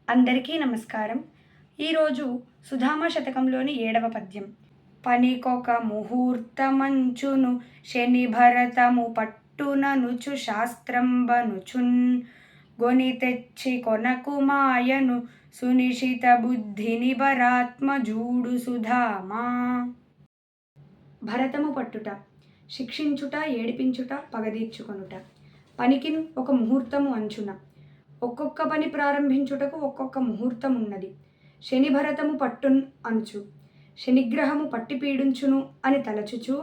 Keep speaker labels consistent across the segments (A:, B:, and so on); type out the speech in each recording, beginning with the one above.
A: అందరికీ నమస్కారం. ఈరోజు సుధామ శతకంలోని 7వ పద్యం. పనికొక ముహూర్తమంచును శని భరతము పట్టుననుచు శాస్త్రంబనుచున్ గొని తెచ్చి కొనకు మాయను సునిశిత బుద్ధిని భరాత్మజూడు సుధామా. భరతము పట్టుట, శిక్షించుట, ఏడిపించుట, పగదీర్చుకొనుట. పనికి ఒక ముహూర్తము అంచున. ఒక్కొక్క పని ప్రారంభించుటకు ఒక్కొక్క ముహూర్తం ఉన్నది. శని భరతము పట్టున్ అనుచు, శనిగ్రహము పట్టి పీడించును అని తలచుచు,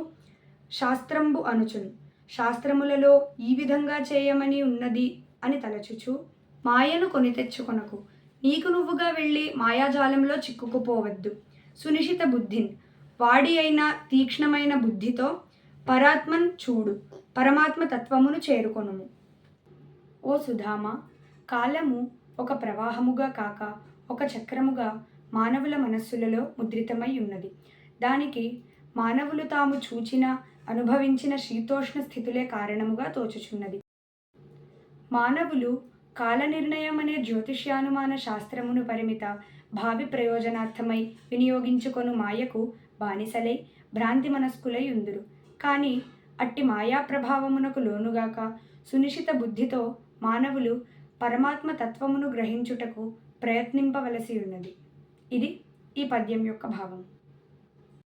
A: శాస్త్రంబు అనుచున్, శాస్త్రములలో ఈ విధంగా చేయమని ఉన్నది అని తలచుచు, మాయను కొని తెచ్చుకొనకు, నీకు నువ్వుగా వెళ్ళి మాయాజాలంలో చిక్కుకుపోవద్దు. సునిశిత బుద్ధిన్, వాడి అయిన తీక్ష్ణమైన బుద్ధితో పరాత్మన్ చూడు, పరమాత్మ తత్వమును చేరుకొనుము. ఓ సుధామ, కాలము ఒక ప్రవాహముగా కాక ఒక చక్రముగా మానవుల మనస్సులలో ముద్రితమై ఉన్నది. దానికి మానవులు తాము చూచిన, అనుభవించిన శీతోష్ణ స్థితులే కారణముగా తోచుచున్నది. మానవులు కాలనిర్ణయమనే జ్యోతిష్యానుమాన శాస్త్రమును పరిమిత భావి ప్రయోజనార్థమై వినియోగించుకొను మాయకు బానిసలై భ్రాంతి మనస్కులై ఉందురు. కానీ అట్టి మాయా ప్రభావమునకు లోనుగాక సునిశిత బుద్ధితో మానవులు పరమాత్మ తత్వమును గ్రహించుటకు ప్రయత్నింపవలసి ఉన్నది. ఇది ఈ పద్యం యొక్క భావం.